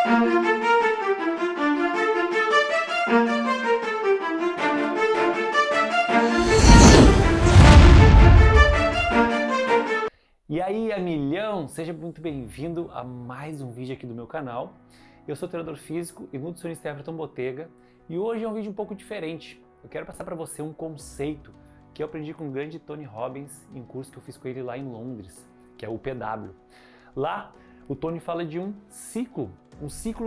E aí, amilhão! Seja muito bem-vindo a mais um vídeo aqui do meu canal. Eu sou treinador físico e nutricionista Everton Botega e hoje é um vídeo um pouco diferente. Eu quero passar para você um conceito que eu aprendi com o grande Tony Robbins em um curso que eu fiz com ele lá em Londres, que é o PW. Lá, o Tony fala de um ciclo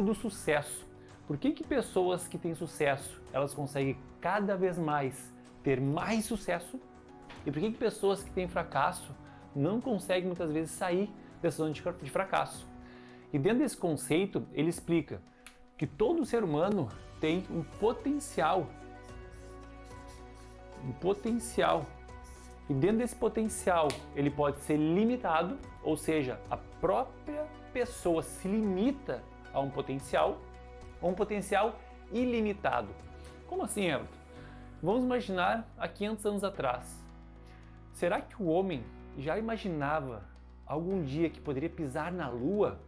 do sucesso. Por que pessoas que têm sucesso, elas conseguem cada vez mais ter mais sucesso? E por que pessoas que têm fracasso não conseguem muitas vezes sair dessa zona de fracasso? E dentro desse conceito, ele explica que todo ser humano tem um potencial. E dentro desse potencial, ele pode ser limitado, ou seja, a própria pessoa se limita a um potencial, ou um potencial ilimitado. Como assim, Everton? Vamos imaginar há 500 anos atrás. Será que o homem já imaginava algum dia que poderia pisar na Lua?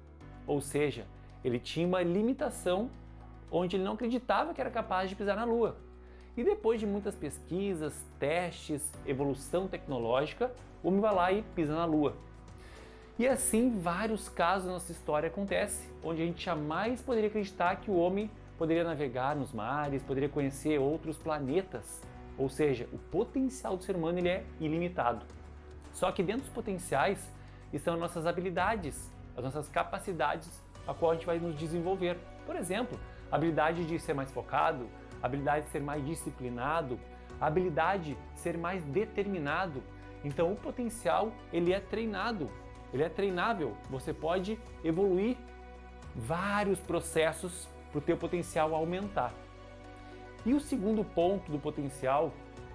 Ou seja, ele tinha uma limitação onde ele não acreditava que era capaz de pisar na Lua. E depois de muitas pesquisas, testes, evolução tecnológica, o homem vai lá e pisa na Lua. E assim vários casos da nossa história acontecem, onde a gente jamais poderia acreditar que o homem poderia navegar nos mares, poderia conhecer outros planetas. Ou seja, o potencial do ser humano ele é ilimitado. Só que dentro dos potenciais estão as nossas habilidades, as nossas capacidades a qual a gente vai nos desenvolver. Por exemplo, a habilidade de ser mais focado, a habilidade de ser mais disciplinado, a habilidade de ser mais determinado. Então o potencial ele é treinado, ele é treinável. Você pode evoluir vários processos para o teu potencial aumentar. E o segundo ponto do potencial,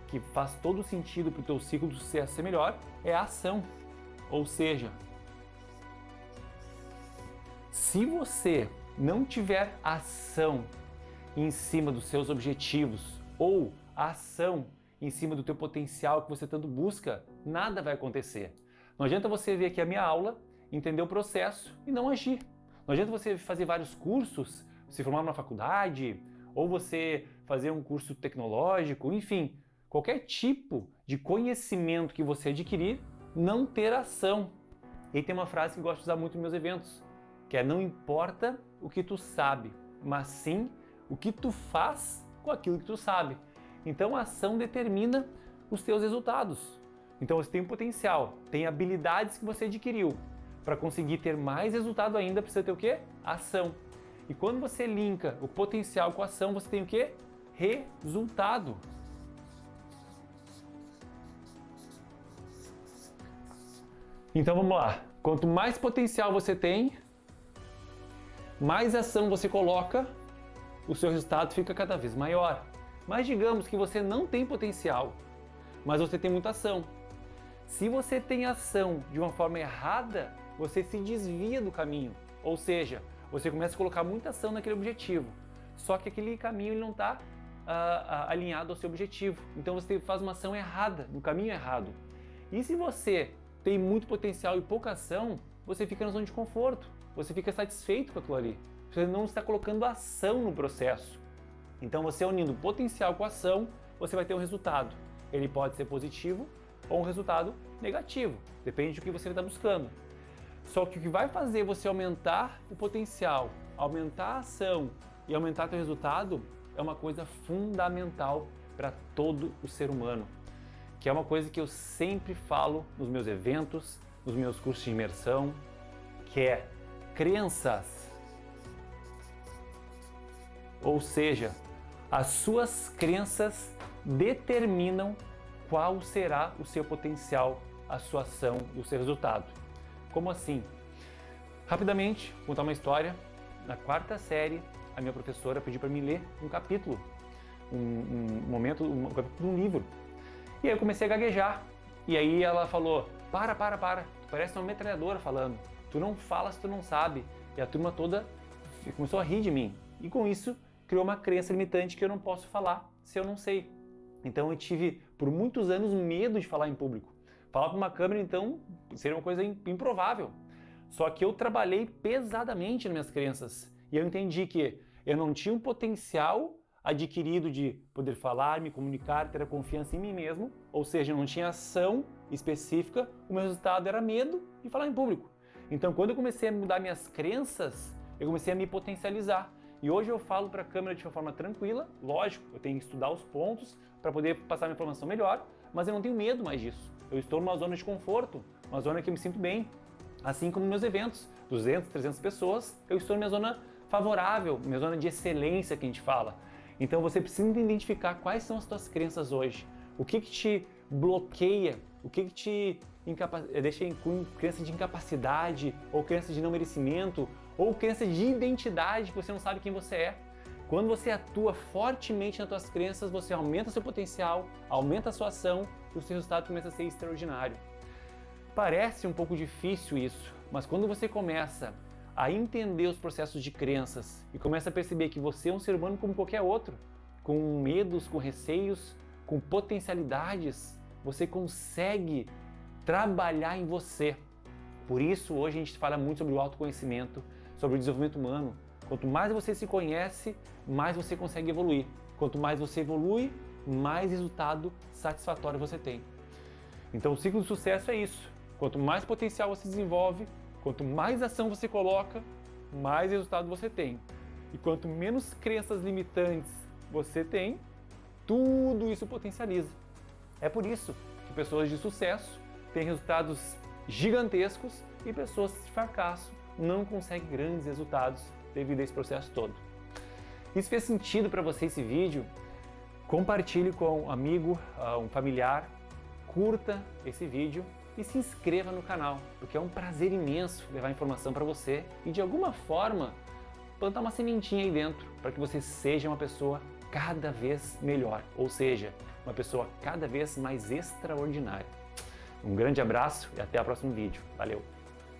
que faz todo sentido para o teu ciclo de sucesso ser melhor, é a ação. Ou seja, se você não tiver ação em cima dos seus objetivos ou ação em cima do teu potencial que você tanto busca, nada vai acontecer. Não adianta você ver aqui a minha aula, entender o processo e não agir. Não adianta você fazer vários cursos, se formar numa faculdade, ou você fazer um curso tecnológico, enfim, qualquer tipo de conhecimento que você adquirir, não ter ação. E tem uma frase que eu gosto de usar muito nos meus eventos, que é: não importa o que tu sabe, mas sim o que tu faz com aquilo que tu sabe. Então a ação determina os teus resultados. Então você tem um potencial, tem habilidades que você adquiriu. Para conseguir ter mais resultado ainda, precisa ter o quê? Ação. E quando você linka o potencial com a ação, você tem o quê? Resultado. Então vamos lá. Quanto mais potencial você tem, mais ação você coloca, o seu resultado fica cada vez maior. Mas digamos que você não tem potencial, mas você tem muita ação. Se você tem ação de uma forma errada, você se desvia do caminho. Ou seja, você começa a colocar muita ação naquele objetivo. Só que aquele caminho ele não está alinhado ao seu objetivo. Então você faz uma ação errada, no caminho errado. E se você tem muito potencial e pouca ação, você fica na zona de conforto. Você fica satisfeito com aquilo ali. Você não está colocando ação no processo. Então você unindo potencial com ação, você vai ter um resultado. Ele pode ser positivo ou um resultado negativo. Depende do que você está buscando. Só que o que vai fazer você aumentar o potencial, aumentar a ação e aumentar o seu resultado é uma coisa fundamental para todo o ser humano, que é uma coisa que eu sempre falo nos meus eventos, nos meus cursos de imersão, que é crenças. Ou seja, as suas crenças determinam qual será o seu potencial, a sua ação e o seu resultado. Como assim? Rapidamente, vou contar uma história. Na 4ª série, a minha professora pediu para mim ler um capítulo, um capítulo de um livro. E aí eu comecei a gaguejar. E aí ela falou: para, tu parece uma metralhadora falando. Tu não fala se tu não sabe. E a turma toda começou a rir de mim. E com isso, criou uma crença limitante que eu não posso falar se eu não sei. Então eu tive, por muitos anos, medo de falar em público. Falar para uma câmera, então, seria uma coisa improvável. Só que eu trabalhei pesadamente nas minhas crenças. E eu entendi que eu não tinha um potencial adquirido de poder falar, me comunicar, ter a confiança em mim mesmo, ou seja, eu não tinha ação específica, o meu resultado era medo de falar em público. Então, quando eu comecei a mudar minhas crenças, eu comecei a me potencializar. E hoje eu falo para a câmera de uma forma tranquila, lógico, eu tenho que estudar os pontos para poder passar minha informação melhor, mas eu não tenho medo mais disso. Eu estou numa zona de conforto, uma zona que eu me sinto bem. Assim como meus eventos, 200, 300 pessoas, eu estou na minha zona favorável, minha zona de excelência que a gente fala. Então você precisa identificar quais são as suas crenças hoje. O que te bloqueia, o que te deixa com crença de incapacidade, ou crença de não merecimento, ou crença de identidade, que você não sabe quem você é. Quando você atua fortemente nas suas crenças, você aumenta seu potencial, aumenta a sua ação e o seu resultado começa a ser extraordinário. Parece um pouco difícil isso, mas quando você começa a entender os processos de crenças e começa a perceber que você é um ser humano como qualquer outro, com medos, com receios, com potencialidades, você consegue trabalhar em você. Por isso, hoje a gente fala muito sobre o autoconhecimento, sobre o desenvolvimento humano. Quanto mais você se conhece, mais você consegue evoluir. Quanto mais você evolui, mais resultado satisfatório você tem. Então, o ciclo do sucesso é isso. Quanto mais potencial você desenvolve, quanto mais ação você coloca, mais resultado você tem. E quanto menos crenças limitantes você tem, tudo isso potencializa. É por isso que pessoas de sucesso têm resultados gigantescos e pessoas de fracasso não conseguem grandes resultados devido a esse processo todo. E se fez sentido para você esse vídeo, compartilhe com um amigo, um familiar, curta esse vídeo e se inscreva no canal, porque é um prazer imenso levar informação para você e de alguma forma plantar uma sementinha aí dentro para que você seja uma pessoa cada vez melhor, ou seja, uma pessoa cada vez mais extraordinária. Um grande abraço e até o próximo vídeo. Valeu!